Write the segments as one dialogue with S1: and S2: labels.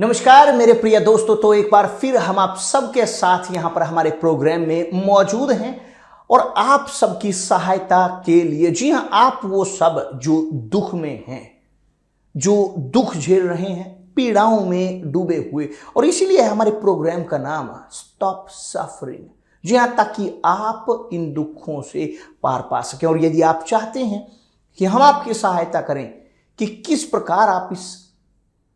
S1: नमस्कार मेरे प्रिय दोस्तों। तो एक बार फिर हम आप सबके साथ यहां पर हमारे प्रोग्राम में मौजूद हैं और आप सबकी सहायता के लिए। जी हां, आप वो सब जो दुख में हैं, जो दुख झेल रहे हैं, पीड़ाओं में डूबे हुए, और इसीलिए हमारे प्रोग्राम का नाम स्टॉप सफरिंग। जी हां, ताकि आप इन दुखों से पार पा सकें। और यदि आप चाहते हैं कि हम आपकी सहायता करें कि किस प्रकार आप इस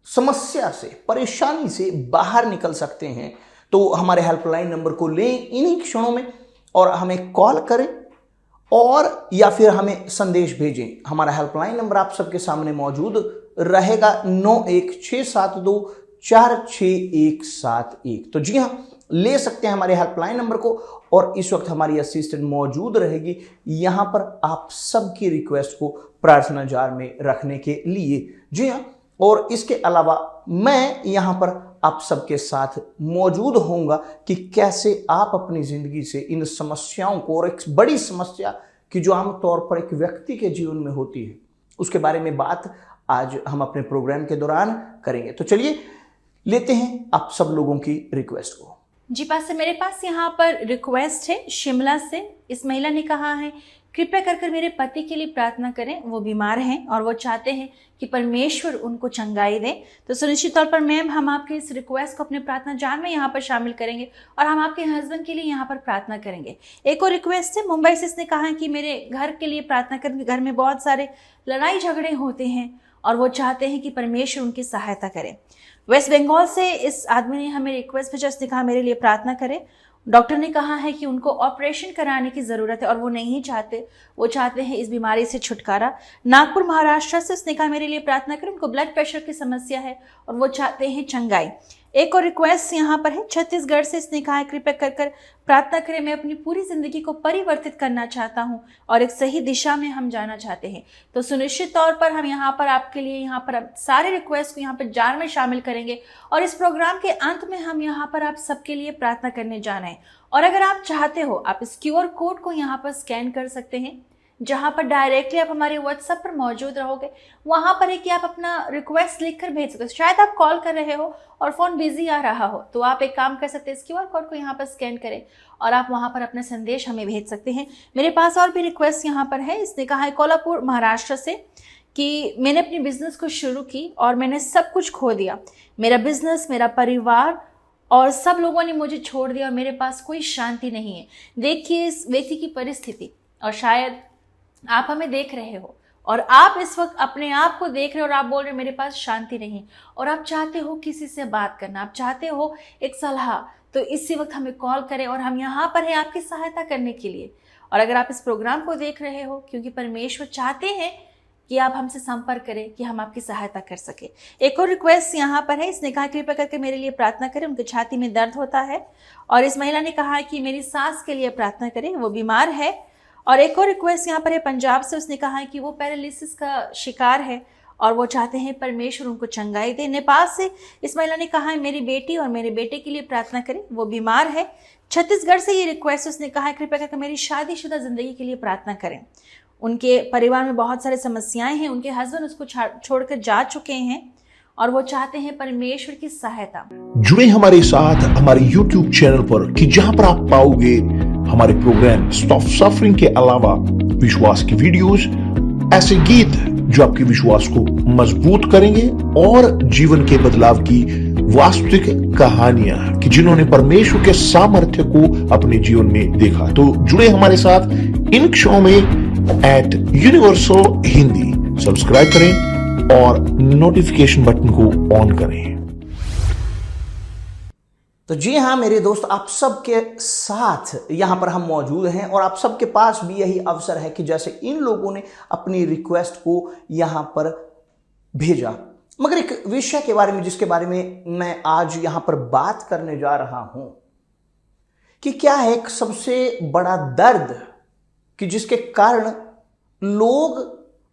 S1: समस्या से, परेशानी से बाहर निकल सकते हैं, तो हमारे हेल्पलाइन नंबर को लें इन्हीं क्षणों में और हमें कॉल करें और या फिर हमें संदेश भेजें। हमारा हेल्पलाइन नंबर आप सबके सामने मौजूद रहेगा 9167246171। तो जी हाँ, ले सकते हैं हमारे हेल्पलाइन नंबर को और इस वक्त हमारी असिस्टेंट मौजूद रहेगी यहां पर आप सबकी रिक्वेस्ट को प्रार्थना जार में रखने के लिए। जी हाँ, और इसके अलावा मैं यहां पर आप सबके साथ मौजूद होऊंगा कि कैसे आप अपनी जिंदगी से इन समस्याओं को, और एक बड़ी समस्या कि जो आमतौर पर एक व्यक्ति के जीवन में होती है, उसके बारे में बात आज हम अपने प्रोग्राम के दौरान करेंगे। तो चलिए लेते हैं आप सब लोगों की रिक्वेस्ट को।
S2: जी पास, मेरे पास यहाँ पर रिक्वेस्ट है शिमला से। इस महिला ने कहा है, कृपया कर मेरे पति के लिए प्रार्थना करें, वो बीमार हैं और वो चाहते हैं कि परमेश्वर उनको चंगाई दे। तो सुनिश्चित तौर पर मैम, हम आपके इस रिक्वेस्ट को अपने प्रार्थना जार में यहाँ पर शामिल करेंगे और हम आपके हस्बैंड के लिए यहाँ पर प्रार्थना करेंगे। एक और रिक्वेस्ट है मुंबई से, इसने कहा है कि मेरे घर के लिए प्रार्थना करें। घर में बहुत सारे लड़ाई झगड़े होते हैं और वो चाहते हैं कि परमेश्वर उनकी सहायता करे। वेस्ट बंगाल से इस आदमी ने हमें रिक्वेस्ट भेजा, उसने कहा मेरे लिए प्रार्थना करें। डॉक्टर ने कहा है कि उनको ऑपरेशन कराने की ज़रूरत है और वो नहीं चाहते, वो चाहते हैं इस बीमारी से छुटकारा। नागपुर महाराष्ट्र से उसने कहा मेरे लिए प्रार्थना करें, उनको ब्लड प्रेशर की समस्या है और वो चाहते हैं चंगाई। एक और रिक्वेस्ट यहाँ पर है छत्तीसगढ़ से, इसने कहा है कृपया कर प्रार्थना करें, मैं अपनी पूरी ज़िंदगी को परिवर्तित करना चाहता हूँ और एक सही दिशा में हम जाना चाहते हैं। तो सुनिश्चित तौर पर हम यहाँ पर आपके लिए यहाँ पर सारे रिक्वेस्ट को यहाँ पर जार में शामिल करेंगे और इस प्रोग्राम के अंत में हम यहाँ पर आप सबके लिए प्रार्थना करने जा रहे हैं। और अगर आप चाहते हो, आप इस QR कोड को यहाँ पर स्कैन कर सकते हैं, जहाँ पर डायरेक्टली आप हमारे व्हाट्सएप पर मौजूद रहोगे। वहाँ पर है कि आप अपना रिक्वेस्ट लिखकर भेज सकते हो। शायद आप कॉल कर रहे हो और फ़ोन बिजी आ रहा हो, तो आप एक काम कर सकते हैं, इस QR कोड को यहाँ पर स्कैन करें और आप वहाँ पर अपना संदेश हमें भेज सकते हैं। मेरे पास और भी रिक्वेस्ट यहाँ पर है। इसने कहा है कोल्हापुर महाराष्ट्र से कि मैंने अपनी बिजनेस को शुरू की और मैंने सब कुछ खो दिया, मेरा बिजनेस, मेरा परिवार और सब लोगों ने मुझे छोड़ दिया और मेरे पास कोई शांति नहीं है। देखिए इस व्यक्ति की परिस्थिति, और शायद आप हमें देख रहे हो और आप इस वक्त अपने आप को देख रहे हो और आप बोल रहे हो मेरे पास शांति नहीं, और आप चाहते हो किसी से बात करना, आप चाहते हो एक सलाह, तो इसी वक्त हमें कॉल करें और हम यहाँ पर हैं आपकी सहायता करने के लिए। और अगर आप इस प्रोग्राम को देख रहे हो, क्योंकि परमेश्वर चाहते हैं कि आप हमसे संपर्क करें कि हम आपकी सहायता कर सके। एक और रिक्वेस्ट यहाँ पर है, इसने कहा कृपया करके मेरे लिए प्रार्थना करें, उनकी छाती में दर्द होता है। और इस महिला ने कहा कि मेरी सास के लिए प्रार्थना करें, वो बीमार है। और एक और रिक्वेस्ट यहाँ पर है पंजाब से, उसने कहा है कि वो पैरालिसिस का शिकार है और वो चाहते हैं परमेश्वर उनको चंगाई दे। नेपाल से इस महिला ने कहा है मेरी बेटी और मेरे बेटे के लिए प्रार्थना करें, वो बीमार है। छत्तीसगढ़ से ये रिक्वेस्ट, उसने कहा है कृपया करके मेरी शादीशुदा जिंदगी के लिए प्रार्थना करें। उनके परिवार में बहुत सारी समस्याएं हैं, उनके हस्बैंड उसको छोड़कर जा चुके हैं और वो चाहते हैं परमेश्वर की सहायता।
S3: जुड़े हमारे साथ हमारे YouTube चैनल पर कि जहां पर आप पाओगे हमारे प्रोग्राम स्टॉप सफरिंग के अलावा विश्वास की वीडियोस, ऐसे गीत जो आपके विश्वास को मजबूत करेंगे और जीवन के बदलाव की वास्तविक कहानियां कि जिन्होंने परमेश्वर के सामर्थ्य को अपने जीवन में देखा। तो जुड़े हमारे साथ इन शो में @यूनिवर्सल हिंदी। सब्सक्राइब करें और नोटिफिकेशन बटन को ऑन करें।
S1: तो जी हाँ मेरे दोस्त, आप सबके साथ यहां पर हम मौजूद हैं और आप सबके पास भी यही अवसर है कि जैसे इन लोगों ने अपनी रिक्वेस्ट को यहां पर भेजा, मगर एक विषय के बारे में जिसके बारे में मैं आज यहां पर बात करने जा रहा हूं कि क्या है एक सबसे बड़ा दर्द कि जिसके कारण लोग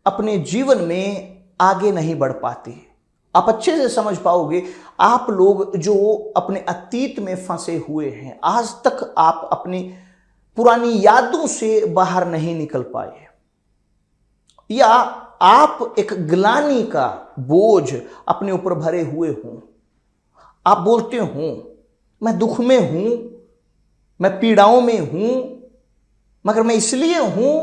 S1: अपने जीवन में आगे नहीं बढ़ पाते। आप अच्छे से समझ पाओगे, आप लोग जो अपने अतीत में फंसे हुए हैं, आज तक आप अपनी पुरानी यादों से बाहर नहीं निकल पाए, या आप एक ग्लानि का बोझ अपने ऊपर भरे हुए हों, आप बोलते हो मैं दुख में हूं, मैं पीड़ाओं में हूं, मगर मैं इसलिए हूं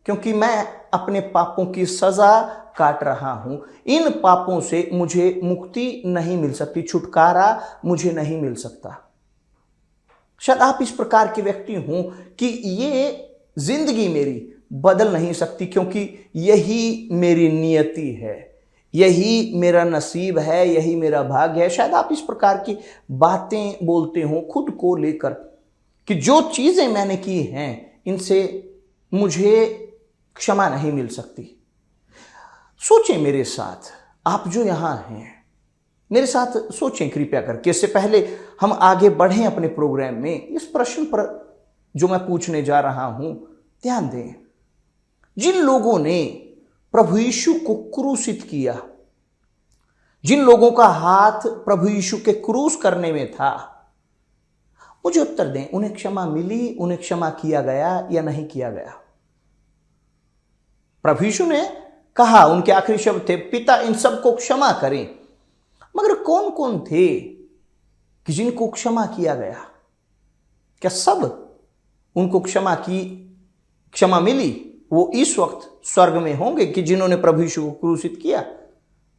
S1: क्योंकि मैं अपने पापों की सजा काट रहा हूं। इन पापों से मुझे मुक्ति नहीं मिल सकती, छुटकारा मुझे नहीं मिल सकता। शायद आप इस प्रकार के व्यक्ति हों कि ये जिंदगी मेरी बदल नहीं सकती क्योंकि यही मेरी नियति है, यही मेरा नसीब है, यही मेरा भाग्य है। शायद आप इस प्रकार की बातें बोलते हो खुद को लेकर कि जो चीजें मैंने की हैं इनसे मुझे क्षमा नहीं मिल सकती। सोचें मेरे साथ, आप जो यहां हैं मेरे साथ सोचें कृपया करके। इससे पहले हम आगे बढ़ें अपने प्रोग्राम में, इस प्रश्न पर जो मैं पूछने जा रहा हूं ध्यान दें। जिन लोगों ने प्रभु यीशु को क्रूसित किया, जिन लोगों का हाथ प्रभु यीशु के क्रूस करने में था, मुझे उत्तर दें, उन्हें क्षमा मिली, उन्हें क्षमा किया गया या नहीं किया गया? प्रभु यीशु ने कहा, उनके आखिरी शब्द थे, पिता इन सबको क्षमा करें। मगर कौन कौन थे कि जिनको क्षमा किया गया? क्या सब उनको क्षमा मिली? वो इस वक्त स्वर्ग में होंगे कि जिन्होंने प्रभु यीशु को क्रूसित किया,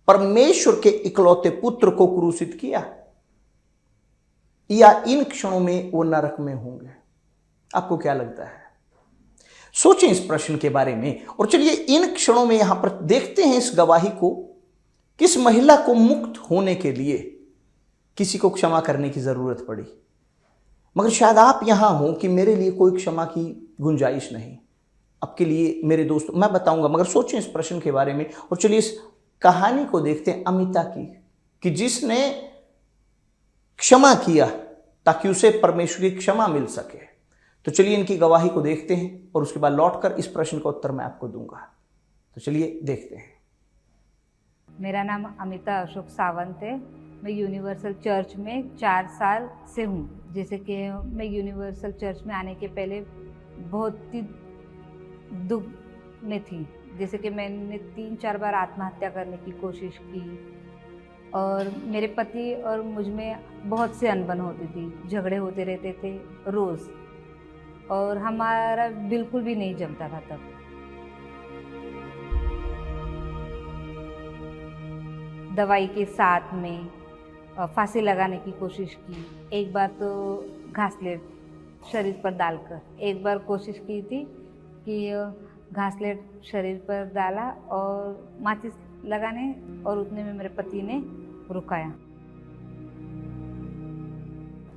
S1: परमेश्वर के इकलौते पुत्र को क्रूसित किया, या इन क्षणों में वो नरक में होंगे? आपको क्या लगता है? सोचें इस प्रश्न के बारे में। और चलिए इन क्षणों में यहां पर देखते हैं इस गवाही को, किस महिला को मुक्त होने के लिए किसी को क्षमा करने की जरूरत पड़ी। मगर शायद आप यहां हो कि मेरे लिए कोई क्षमा की गुंजाइश नहीं। आपके लिए मेरे दोस्तों मैं बताऊंगा, मगर सोचें इस प्रश्न के बारे में। और चलिए इस कहानी को देखते हैं अमिता की, कि जिसने क्षमा किया ताकि उसे परमेश्वर की क्षमा मिल सके। तो चलिए इनकी गवाही को देखते हैं और उसके बाद लौटकर इस प्रश्न का उत्तर मैं आपको दूंगा। तो चलिए देखते हैं।
S4: मेरा नाम अमिता अशोक सावंत है। मैं यूनिवर्सल चर्च में 4 साल से हूँ। जैसे कि मैं यूनिवर्सल चर्च में आने के पहले बहुत ही दुख में थी। जैसे कि मैंने 3-4 बार आत्महत्या करने की कोशिश की और मेरे पति और मुझ में बहुत से अनबन होती थी, झगड़े होते रहते थे रोज़, और हमारा बिल्कुल भी नहीं जमता था। तब दवाई के साथ में फांसी लगाने की कोशिश की। एक बार तो घासलेट शरीर पर डालकर, एक बार कोशिश की थी कि घासलेट शरीर पर डाला और माचिस लगाने, और उतने में मेरे पति ने रुकाया।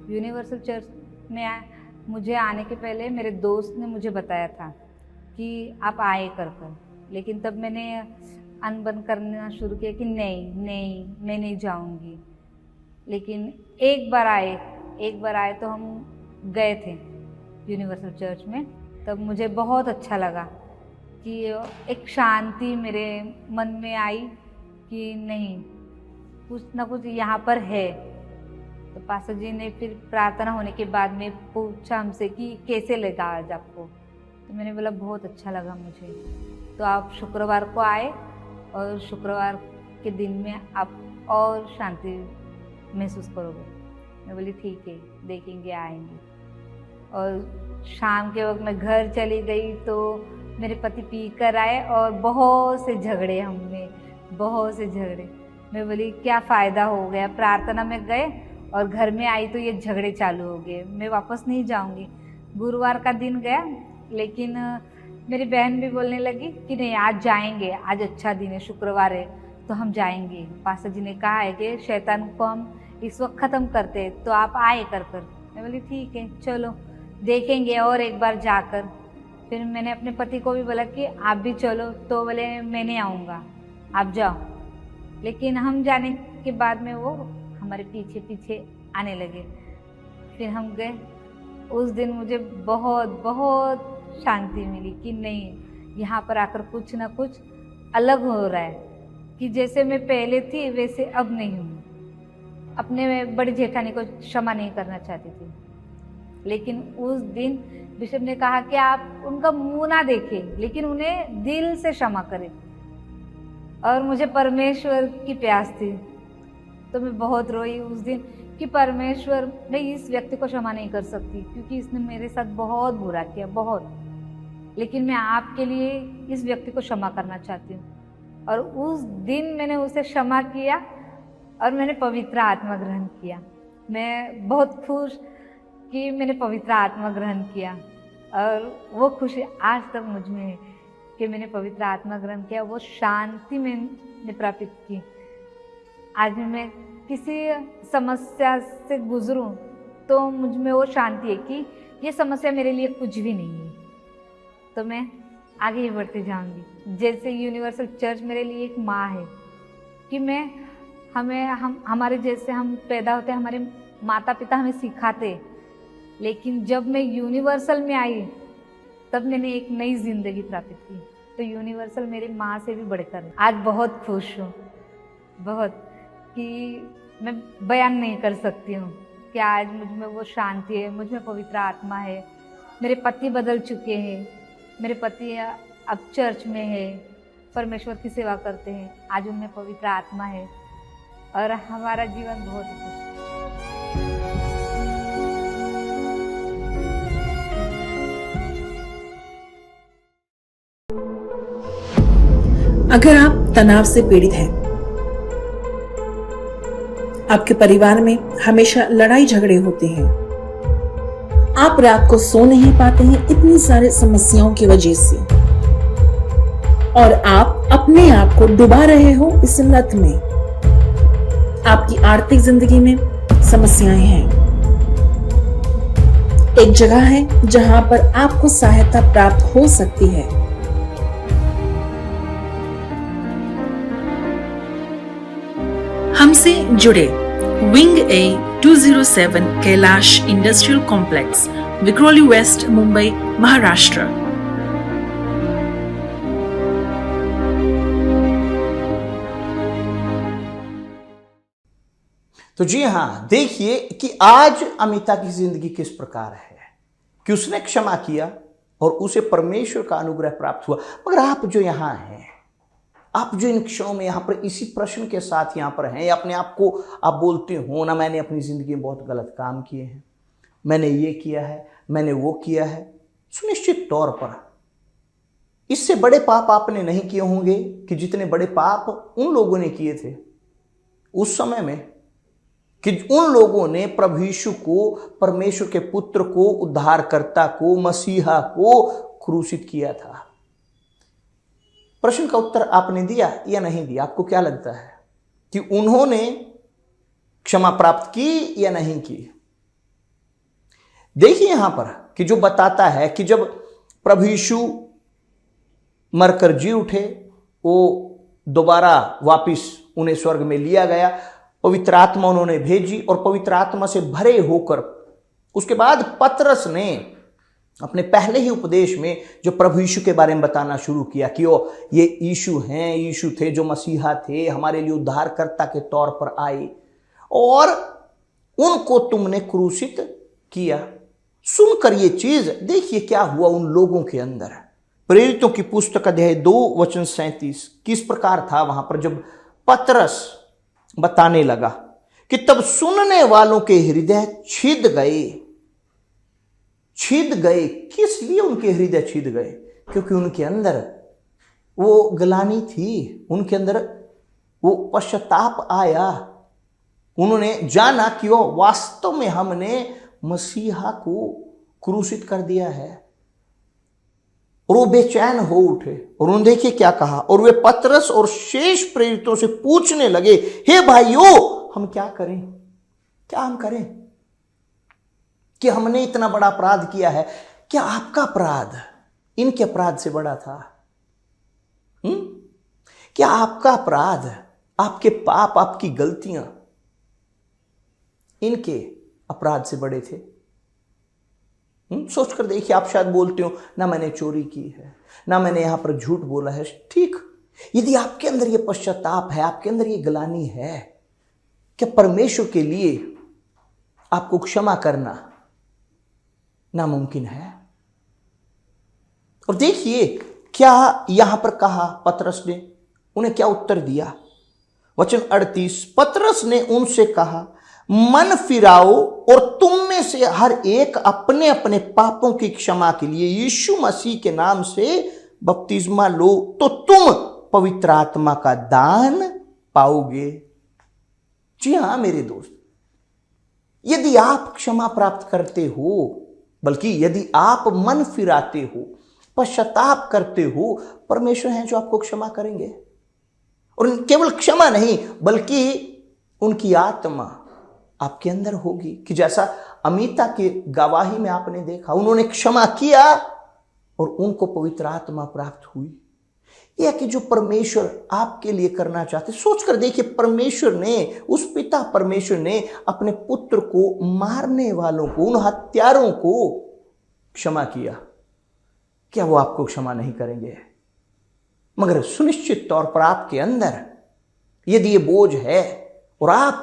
S4: यूनिवर्सल चर्च में मुझे आने के पहले मेरे दोस्त ने मुझे बताया था कि आप आए कर, लेकिन तब मैंने अनबन करना शुरू किया कि नहीं मैं नहीं जाऊंगी। लेकिन एक बार आए तो हम गए थे यूनिवर्सल चर्च में। तब मुझे बहुत अच्छा लगा कि एक शांति मेरे मन में आई कि नहीं, कुछ ना कुछ यहाँ पर है। तो पास्टर जी ने फिर प्रार्थना होने के बाद में पूछा हमसे कि कैसे लगा आज आपको? तो मैंने बोला बहुत अच्छा लगा मुझे। तो आप शुक्रवार को आए और शुक्रवार के दिन में आप और शांति महसूस करोगे। मैं बोली ठीक है, देखेंगे, आएंगे। और शाम के वक्त मैं घर चली गई तो मेरे पति पी कर आए और बहुत से झगड़े हमने, बहुत से झगड़े। मैं बोली क्या फ़ायदा हो गया, प्रार्थना में गए और घर में आई तो ये झगड़े चालू हो गए, मैं वापस नहीं जाऊंगी। गुरुवार का दिन गया, लेकिन मेरी बहन भी बोलने लगी कि नहीं आज जाएंगे, आज अच्छा दिन है, शुक्रवार है तो हम जाएंगे। पास्टर जी ने कहा है कि शैतान को हम इस वक्त ख़त्म करते हैं, तो आप आए कर। मैं बोली ठीक है चलो देखेंगे और एक बार जाकर। फिर मैंने अपने पति को भी बोला कि आप भी चलो, तो बोले मैं नहीं आऊँगा, आप जाओ। लेकिन हम जाने के बाद में वो हमारे पीछे पीछे आने लगे। फिर हम गए। उस दिन मुझे बहुत बहुत शांति मिली कि नहीं, यहाँ पर आकर कुछ ना कुछ अलग हो रहा है, कि जैसे मैं पहले थी वैसे अब नहीं हूँ। अपने बड़ी जेठानी को क्षमा नहीं करना चाहती थी, लेकिन उस दिन बिशप ने कहा कि आप उनका मुंह ना देखें, लेकिन उन्हें दिल से क्षमा करें। और मुझे परमेश्वर की प्यास थी, तो मैं बहुत रोई उस दिन कि परमेश्वर, मैं इस व्यक्ति को क्षमा नहीं कर सकती क्योंकि इसने मेरे साथ बहुत बुरा किया, बहुत, लेकिन मैं आपके लिए इस व्यक्ति को क्षमा करना चाहती हूँ। और उस दिन मैंने उसे क्षमा किया और मैंने पवित्र आत्मा ग्रहण किया। मैं बहुत खुश कि मैंने पवित्र आत्मा ग्रहण किया और वो खुशी आज तक मुझ में है कि मैंने पवित्र आत्मा ग्रहण किया। वो शांति मैंने प्राप्त की। आज मैं किसी समस्या से गुजरूं तो मुझ में वो शांति है कि ये समस्या मेरे लिए कुछ भी नहीं है, तो मैं आगे ही बढ़ती जाऊंगी। जैसे यूनिवर्सल चर्च मेरे लिए एक माँ है कि हमारे जैसे हम पैदा होते, हमारे माता पिता हमें सिखाते, लेकिन जब मैं यूनिवर्सल में आई तब मैंने एक नई जिंदगी प्राप्त की। तो यूनिवर्सल मेरी माँ से भी बढ़कर आज बहुत खुश हूँ, बहुत, कि मैं बयान नहीं कर सकती हूँ कि आज मुझ में वो शांति है, मुझ में पवित्र आत्मा है। मेरे पति बदल चुके हैं, मेरे पति अब चर्च में है, परमेश्वर की सेवा करते हैं, आज उनमें पवित्र आत्मा है और हमारा जीवन बहुत खुश है।
S5: अगर आप तनाव से पीड़ित हैं, आपके परिवार में हमेशा लड़ाई झगड़े होते हैं, आप रात को सो नहीं पाते हैं इतनी सारी समस्याओं की वजह से, और आप अपने आप को डुबा रहे हो इस लत में, आपकी आर्थिक जिंदगी में समस्याएं हैं, एक जगह है जहां पर आपको सहायता प्राप्त हो सकती है। हमसे जुड़े wing A 207 Kailash industrial complex, Vikhroli west, Mumbai, Maharashtra.
S1: तो जी हाँ, देखिए कि आज अमिता की जिंदगी किस प्रकार है, कि उसने क्षमा किया और उसे परमेश्वर का अनुग्रह प्राप्त हुआ। मगर आप जो यहाँ हैं, आप जो इन क्षणों में यहाँ पर इसी प्रश्न के साथ यहाँ पर हैं, या अपने आप को आप बोलते हो ना, मैंने अपनी जिंदगी में बहुत गलत काम किए हैं, मैंने ये किया है, मैंने वो किया है, सुनिश्चित तौर पर इससे बड़े पाप आपने नहीं किए होंगे कि जितने बड़े पाप उन लोगों ने किए थे उस समय में, कि उन लोगों ने प्रभु यीशु को, परमेश्वर के पुत्र को, उद्धारकर्ता को, मसीहा को क्रूसित किया था। प्रश्न का उत्तर आपने दिया या नहीं दिया? आपको क्या लगता है कि उन्होंने क्षमा प्राप्त की या नहीं की? देखिए यहां पर कि जो बताता है कि जब प्रभु यीशु मरकर जी उठे, वो दोबारा वापिस उन्हें स्वर्ग में लिया गया, पवित्र आत्मा उन्होंने भेजी और पवित्र आत्मा से भरे होकर उसके बाद पतरस ने अपने पहले ही उपदेश में जो प्रभु यीशु के बारे में बताना शुरू किया कि वो ये यीशु हैं, यीशु थे जो मसीहा थे, हमारे लिए उद्धारकर्ता के तौर पर आए और उनको तुमने क्रूसित किया। सुनकर ये चीज देखिए क्या हुआ उन लोगों के अंदर। प्रेरितों की पुस्तक अध्याय 2 वचन 37 किस प्रकार था वहां पर जब पतरस बताने लगा कि तब सुनने वालों के हृदय छिद गए। छिद गए, किस लिए उनके हृदय छिद गए? क्योंकि उनके अंदर वो ग्लानि थी, उनके अंदर वो पश्चाताप आया। उन्होंने जाना कि वो वास्तव में हमने मसीहा को क्रूसित कर दिया है और वो बेचैन हो उठे। और उन्होंने देखिए क्या कहा, और वे पतरस और शेष प्रेरितों से पूछने लगे, हे भाइयों, हम क्या करें? क्या हम करें कि हमने इतना बड़ा अपराध किया है? क्या आपका अपराध इनके अपराध से बड़ा था? क्या आपका अपराध, आपके पाप, आपकी गलतियां इनके अपराध से बड़े थे? सोचकर देखिए, आप शायद बोलते हो ना मैंने चोरी की है, ना मैंने यहां पर झूठ बोला है। ठीक, यदि आपके अंदर यह पश्चाताप है, आपके अंदर यह ग्लानि है, क्या परमेश्वर के लिए आपको क्षमा करना नामुमकिन है? और देखिए क्या यहां पर कहा पतरस ने, उन्हें क्या उत्तर दिया। वचन 38, पतरस ने उनसे कहा, मन फिराओ और तुम में से हर एक अपने अपने पापों की क्षमा के लिए यीशु मसीह के नाम से बपतिस्मा लो, तो तुम पवित्र आत्मा का दान पाओगे। जी हां मेरे दोस्त, यदि आप क्षमा प्राप्त करते हो, बल्कि यदि आप मन फिराते हो, पश्चाताप करते हो, परमेश्वर हैं जो आपको क्षमा करेंगे। और केवल क्षमा नहीं, बल्कि उनकी आत्मा आपके अंदर होगी, कि जैसा अमीता की गवाही में आपने देखा, उन्होंने क्षमा किया और उनको पवित्र आत्मा प्राप्त हुई। यह कि जो परमेश्वर आपके लिए करना चाहते, सोचकर देखिए, परमेश्वर ने, उस पिता परमेश्वर ने अपने पुत्र को मारने वालों को, उन हत्यारों को क्षमा किया। क्या वो आपको क्षमा नहीं करेंगे? मगर सुनिश्चित तौर पर आपके अंदर यदि ये बोझ है और आप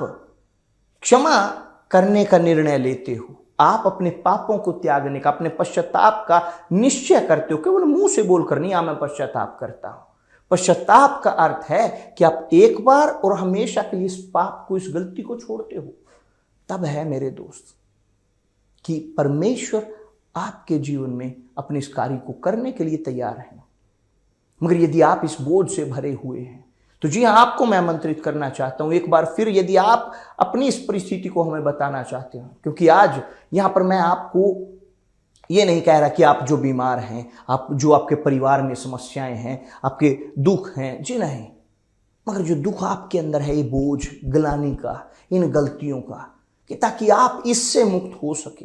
S1: क्षमा करने का निर्णय लेते हो, आप अपने पापों को त्यागने का, अपने पश्चाताप का निश्चय करते हो, केवल मुंह से बोलकर नहीं, मैं पश्चाताप करता हूं। पश्चाताप का अर्थ है कि आप एक बार और हमेशा के लिए इस पाप को, इस गलती को छोड़ते हो। तब है मेरे दोस्त कि परमेश्वर आपके जीवन में अपने इस कार्य को करने के लिए तैयार है। मगर यदि आप इस बोझ से भरे हुए हैं, तो जी हाँ, आपको मैं आमंत्रित करना चाहता हूं एक बार फिर, यदि आप अपनी इस परिस्थिति को हमें बताना चाहते हो, क्योंकि आज यहां पर मैं आपको ये नहीं कह रहा कि आप जो बीमार हैं, आप जो आपके परिवार में समस्याएं हैं, आपके दुख हैं, जी नहीं, मगर जो दुख आपके अंदर है, ये बोझ ग्लानि का, इन गलतियों का, कि ताकि आप इससे मुक्त हो सके,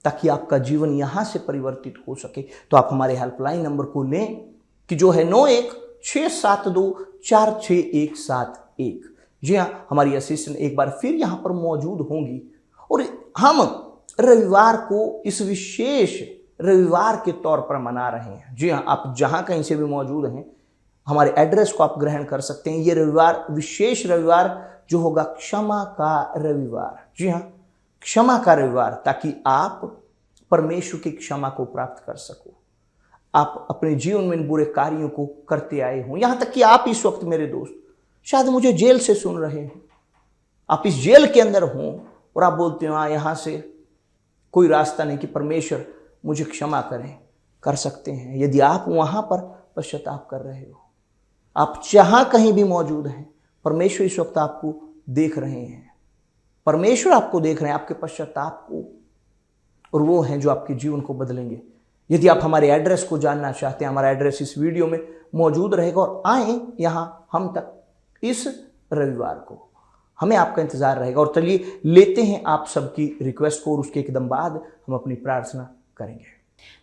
S1: ताकि आपका जीवन यहां से परिवर्तित हो सके, तो आप हमारे हेल्पलाइन नंबर को लें, कि जो है 9167246171। जी हाँ, हमारी असिस्टेंट एक बार फिर यहां पर मौजूद होंगी और हम रविवार को इस विशेष रविवार के तौर पर मना रहे हैं। जी हाँ, आप जहां कहीं से भी मौजूद हैं, हमारे एड्रेस को आप ग्रहण कर सकते हैं। ये रविवार, विशेष रविवार जो होगा, क्षमा का रविवार। जी हाँ, क्षमा का रविवार, ताकि आप परमेश्वर की क्षमा को प्राप्त कर सको। आप अपने जीवन में इन बुरे कार्यों को करते आए हों, यहां तक कि आप इस वक्त मेरे दोस्त शायद मुझे जेल से सुन रहे हैं, आप इस जेल के अंदर हों और आप बोलते हो यहां से कोई रास्ता नहीं कि परमेश्वर मुझे क्षमा करें। कर सकते हैं यदि आप वहां पर पश्चाताप कर रहे हो। आप जहां कहीं भी मौजूद हैं, परमेश्वर इस वक्त आपको देख रहे हैं, परमेश्वर आपको देख रहे हैं, आपके पश्चाताप को, और वो हैं जो आपके जीवन को बदलेंगे। यदि आप हमारे एड्रेस को जानना चाहते हैं, हमारा एड्रेस इस वीडियो में मौजूद रहेगा, और आए यहां हम तक इस रविवार को, हमें आपका इंतजार रहेगा। और चलिए लेते हैं आप सबकी रिक्वेस्ट को, और उसके एकदम बाद हम अपनी प्रार्थना करेंगे।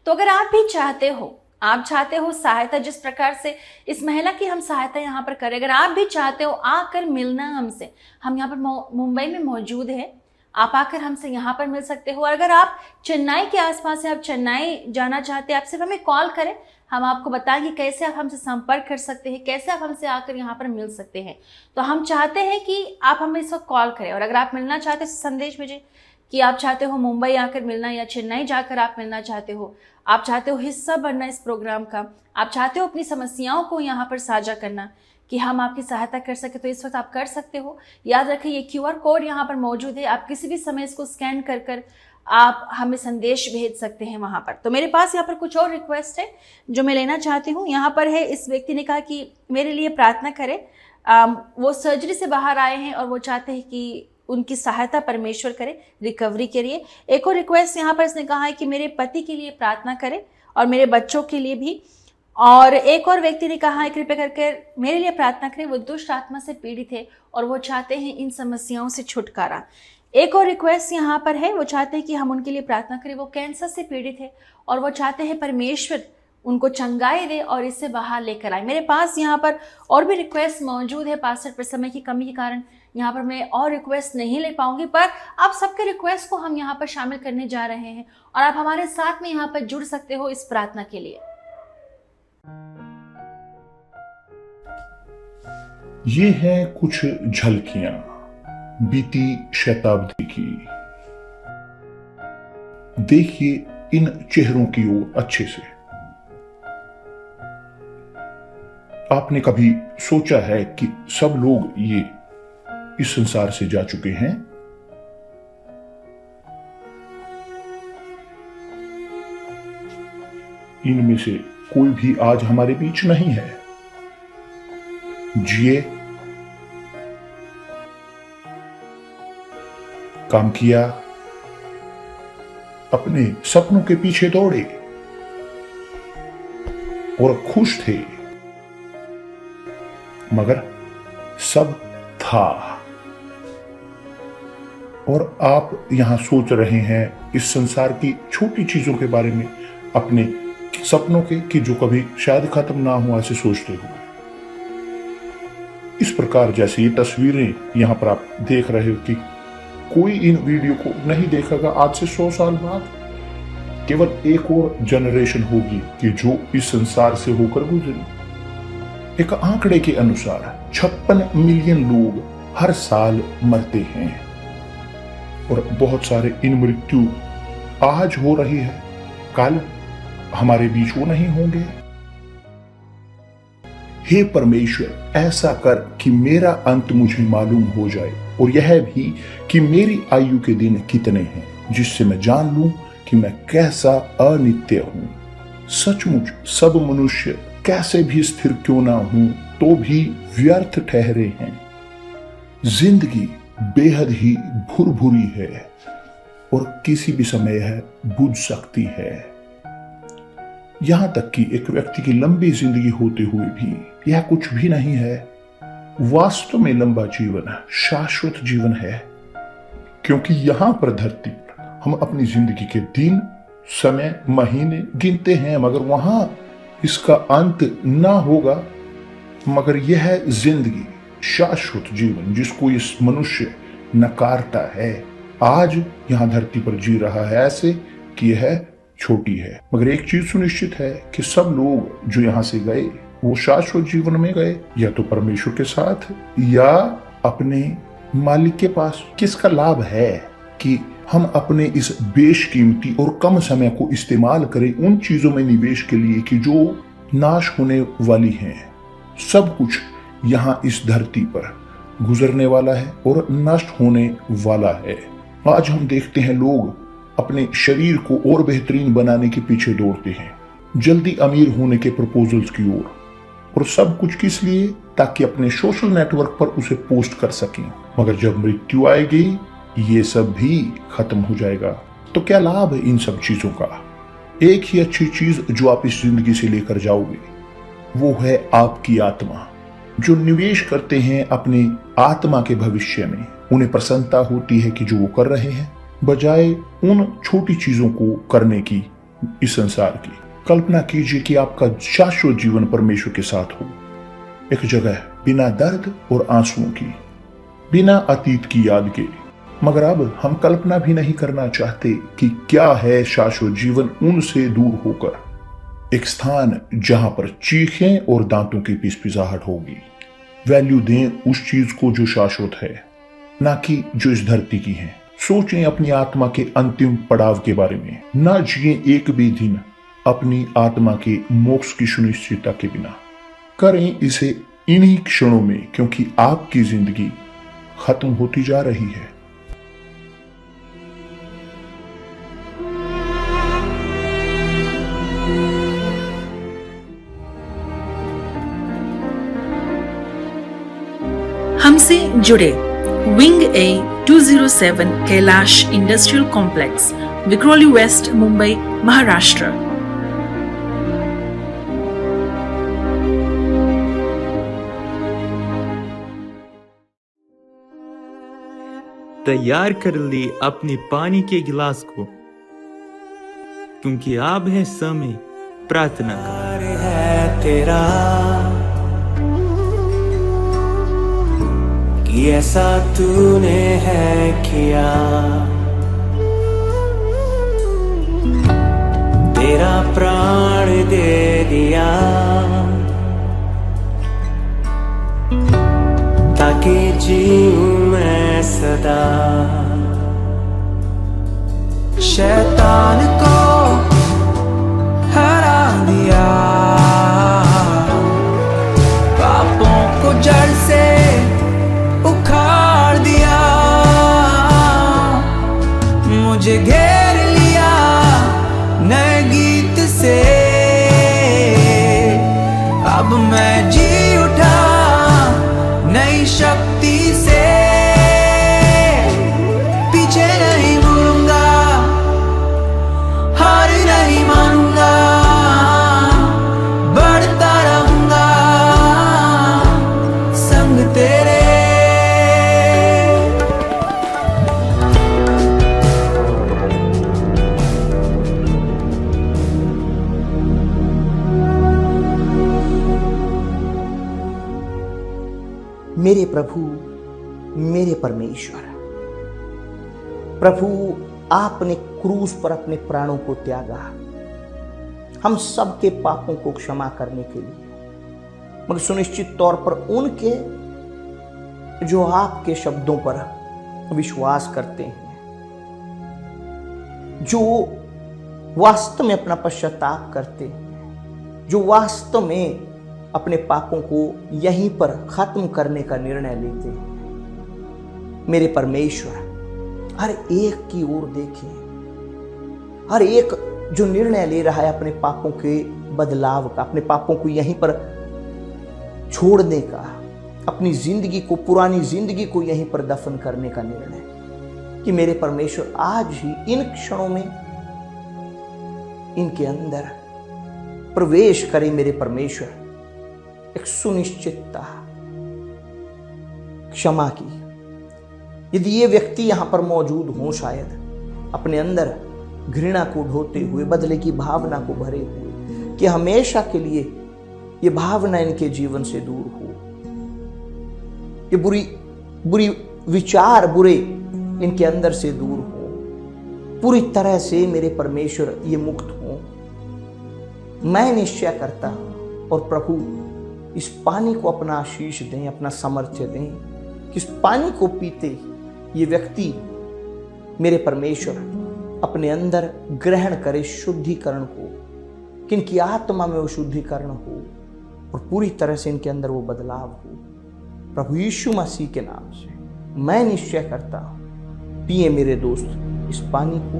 S2: तो अगर आप भी चाहते हो, आप चाहते हो सहायता, जिस प्रकार से इस महिला की हम सहायता यहाँ पर करें, अगर आप भी चाहते हो आकर मिलना हमसे, हम यहाँ पर मुंबई में मौजूद है, आप आकर हमसे यहाँ पर मिल सकते हो। और अगर आप चेन्नई के आसपास है, आप चेन्नई जाना चाहते हैं, आप सिर्फ हमें कॉल करें, हम आपको बताएंगे कैसे आप हमसे संपर्क कर सकते हैं, कैसे आप हमसे आकर यहाँ पर मिल सकते हैं। तो हम चाहते हैं कि आप हमें इस वक्त कॉल करें, और अगर आप मिलना चाहते हैं संदेश भेजें कि आप चाहते हो मुंबई आकर मिलना, या चेन्नई जाकर आप मिलना चाहते हो, आप चाहते हो हिस्सा बनना इस प्रोग्राम का, आप चाहते हो अपनी समस्याओं को यहाँ पर साझा करना कि हम आपकी सहायता कर सके, तो इस वक्त आप कर सकते हो। याद रखिए, ये QR कोड यहाँ पर मौजूद है, आप किसी भी समय इसको स्कैन कर कर आप हमें संदेश भेज सकते हैं वहाँ पर। तो मेरे पास यहाँ पर कुछ और रिक्वेस्ट है जो मैं लेना चाहती हूँ। यहाँ पर है, इस व्यक्ति ने कहा कि मेरे लिए प्रार्थना करें, वो सर्जरी से बाहर आए हैं और वो चाहते हैं कि उनकी सहायता परमेश्वर करे रिकवरी के लिए। एक और रिक्वेस्ट यहाँ पर इसने कहा है कि मेरे पति के लिए प्रार्थना करें और मेरे बच्चों के लिए भी। और एक और व्यक्ति ने कहा है कृपया करके मेरे लिए प्रार्थना करें, वो दुष्ट आत्मा से पीड़ित है और वो चाहते हैं इन समस्याओं से छुटकारा। एक और रिक्वेस्ट यहाँ पर है, वो चाहते हैं कि हम उनके लिए प्रार्थना करें, वो कैंसर से पीड़ित है और वो चाहते हैं परमेश्वर उनको चंगाई दे और इससे बाहर लेकर आए। मेरे पास यहाँ पर और भी रिक्वेस्ट मौजूद है पास्टर, पर समय की कमी के कारण यहाँ पर मैं और रिक्वेस्ट नहीं ले पाऊंगी, पर आप सबके रिक्वेस्ट को हम यहाँ पर शामिल करने जा रहे हैं और आप हमारे साथ में यहाँ पर जुड़ सकते हो इस प्रार्थना के लिए।
S3: ये हैं कुछ झलकियां बीती शताब्दी की। देखिए इन चेहरों की ओर अच्छे से। आपने कभी सोचा है कि सब लोग ये इस संसार से जा चुके हैं? इनमें से कोई भी आज हमारे बीच नहीं है। जिए, काम किया, अपने सपनों के पीछे दौड़े और खुश थे, मगर सब था। और आप यहां सोच रहे हैं इस संसार की छोटी चीजों के बारे में, अपने सपनों के, कि जो कभी शायद खत्म ना हुआ, ऐसे सोचते हो। इस प्रकार जैसे ये तस्वीरें यहां पर आप देख रहे हो कि कोई इन वीडियो को नहीं देखेगा आज से 100 साल बाद। केवल एक और जनरेशन होगी कि जो इस संसार से होकर गुजरी। एक आंकड़े के अनुसार 56 मिलियन लोग हर साल मरते हैं और बहुत सारे इन मृत्यु आज हो रही है, कल हमारे बीच वो नहीं होंगे। हे परमेश्वर, ऐसा कर कि मेरा अंत मुझे मालूम हो जाए और यह भी कि मेरी आयु के दिन कितने हैं, जिससे मैं जान लूं कि मैं कैसा अनित्य हूं। सचमुच सब मनुष्य कैसे भी स्थिर क्यों ना हूं तो भी व्यर्थ ठहरे हैं। जिंदगी बेहद ही भुरभुरी है और किसी भी समय है बुझ सकती है। यहां तक कि एक व्यक्ति की लंबी जिंदगी होते हुए भी यह कुछ भी नहीं है। वास्तव में लंबा जीवन शाश्वत जीवन है, क्योंकि यहां पर धरती पर हम अपनी जिंदगी के दिन, समय, महीने गिनते हैं, मगर वहां इसका अंत ना होगा। मगर यह जिंदगी शाश्वत जीवन जिसको इस मनुष्य नकारता है, आज यहां धरती पर जी रहा है ऐसे कि यह छोटी है। मगर एक चीज सुनिश्चित है कि सब लोग जो यहां से गए वो शाश्वत जीवन में गए, या तो परमेश्वर के साथ या अपने मालिक के पास। किसका लाभ है कि हम अपने इस बेशकीमती और कम समय को इस्तेमाल करें उन चीजों में निवेश के लिए कि जो नाश होने वाली हैं। सब कुछ यहाँ इस धरती पर गुजरने वाला है और नष्ट होने वाला है। आज हम देखते हैं लोग अपने शरीर को और बेहतरीन बनाने के पीछे दौड़ते हैं, जल्दी अमीर होने के प्रपोजल्स की ओर, और सब कुछ किस लिए? ताकि अपने सोशल नेटवर्क पर उसे पोस्ट कर सकें। मगर जब मृत्यु आएगी ये सब भी खत्म हो जाएगा। तो क्या लाभ है इन सब चीजों का? एक ही अच्छी चीज जो आप इस जिंदगी से लेकर जाओगे वो है आपकी आत्मा। जो निवेश करते हैं अपनी आत्मा के भविष्य में, उन्हें प्रसन्नता होती है कि जो वो कर रहे हैं, बजाय उन छोटी चीजों को करने की इस संसार की। कल्पना कीजिए कि आपका शाश्वत जीवन परमेश्वर के साथ हो, एक जगह बिना दर्द और आंसुओं की, बिना अतीत की याद के। मगर अब हम कल्पना भी नहीं करना चाहते कि क्या है शाश्वत जीवन उनसे दूर होकर। एक स्थान जहां पर चीखें और दांतों की पिसपिसाहट होगी। वैल्यू दें उस चीज को जो शाश्वत है, ना कि जो इस धरती की है। सोचें अपनी आत्मा के अंतिम पड़ाव के बारे में। ना जिए एक भी दिन अपनी आत्मा के मोक्ष की सुनिश्चितता के बिना। करें इसे इन्हीं क्षणों में, क्योंकि आपकी जिंदगी खत्म होती जा रही है।
S5: हमसे जुड़े wing A 207 Kailash industrial complex, Vikhroli west, Mumbai, Maharashtra.
S6: तैयार कर ली अपनी पानी के गिलास को, क्योंकि अब है समय प्रार्थना का।
S7: है तेरा कि ऐसा तूने है किया, तेरा प्राण दे दिया ताकि जीऊं मैं सदा। शैतान को हरा दिया, पापों को जड़ से उखाड़ दिया, मुझे घेर लिया नए गीत से।
S1: मेरे प्रभु, मेरे परमेश्वर, प्रभु आपने क्रूस पर अपने प्राणों को त्यागा हम सबके पापों को क्षमा करने के लिए, मगर सुनिश्चित तौर पर उनके जो आपके शब्दों पर विश्वास करते हैं, जो वास्तव में अपना पश्चाताप करते हैं, जो वास्तव में अपने पापों को यहीं पर खत्म करने का निर्णय लेते हैं। मेरे परमेश्वर, हर एक की ओर देखें, हर एक जो निर्णय ले रहा है अपने पापों के बदलाव का, अपने पापों को यहीं पर छोड़ने का, अपनी जिंदगी को, पुरानी जिंदगी को यहीं पर दफन करने का निर्णय, कि मेरे परमेश्वर आज ही इन क्षणों में इनके अंदर प्रवेश करे। मेरे परमेश्वर, एक सुनिश्चितता, क्षमा की। यदि ये व्यक्ति यहां पर मौजूद हो, शायद अपने अंदर घृणा को ढोते हुए, बदले की भावना को भरे हुए, कि हमेशा के लिए ये भावना इनके जीवन से दूर हो, ये बुरी विचार बुरे इनके अंदर से दूर हो, पूरी तरह से मेरे परमेश्वर ये मुक्त हो। मैं निश्चय करता हूं, और प्रभु इस पानी को अपना आशीष दें, अपना सामर्थ्य दें, कि इस पानी को पीते ये व्यक्ति मेरे परमेश्वर अपने अंदर ग्रहण करे शुद्धिकरण को, कि इनकी आत्मा में वो शुद्धिकरण हो और पूरी तरह से इनके अंदर वो बदलाव हो। प्रभु यीशु मसीह के नाम से मैं निश्चय करता हूं, पिए मेरे दोस्त इस पानी को।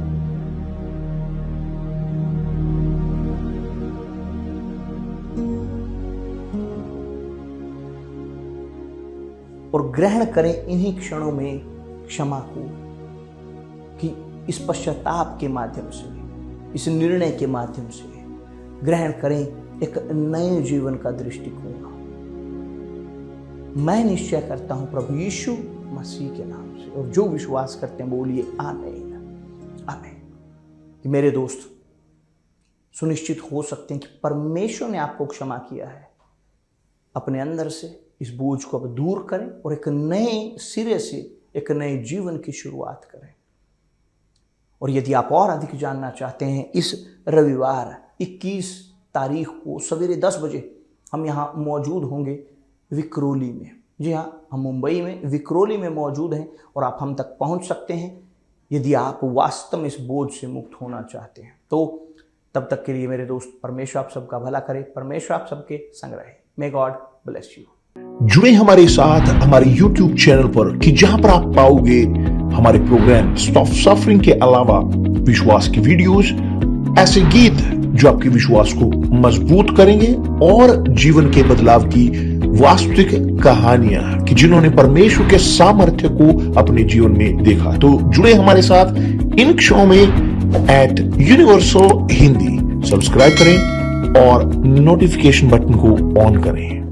S1: और ग्रहण करें इन्हीं क्षणों में क्षमा को, कि इस पश्चाताप के माध्यम से, इस निर्णय के माध्यम से ग्रहण करें एक नए जीवन का दृष्टिकोण। मैं निश्चय करता हूं प्रभु यीशु मसीह के नाम से, और जो विश्वास करते हैं बोलिए आमीन, आमीन। मेरे दोस्त, सुनिश्चित हो सकते हैं कि परमेश्वर ने आपको क्षमा किया है। अपने अंदर से इस बोझ को अब दूर करें और एक नए सिरे से एक नए जीवन की शुरुआत करें। और यदि आप और अधिक जानना चाहते हैं, इस रविवार 21 तारीख को सवेरे 10 बजे हम यहाँ मौजूद होंगे विक्रोली में। जी हाँ, हम मुंबई में विक्रोली में मौजूद हैं, और आप हम तक पहुँच सकते हैं यदि आप वास्तव में इस बोझ से मुक्त होना चाहते हैं। तो तब तक के लिए मेरे दोस्त, परमेश्वर आप सबका भला करे, परमेश्वर आप सबके संग रहे। May God bless you.
S3: जुड़े हमारे साथ हमारे YouTube चैनल पर, कि जहां पर आप पाओगे हमारे प्रोग्राम स्टॉप सफरिंग के अलावा विश्वास की वीडियोस, ऐसे गीत जो आपके विश्वास को मजबूत करेंगे, और जीवन के बदलाव की वास्तविक कहानियां, कि जिन्होंने परमेश्वर के सामर्थ्य को अपने जीवन में देखा। तो जुड़े हमारे साथ इन शो में @यूनिवर्सल हिंदी। सब्सक्राइब करें और नोटिफिकेशन बटन को ऑन करें।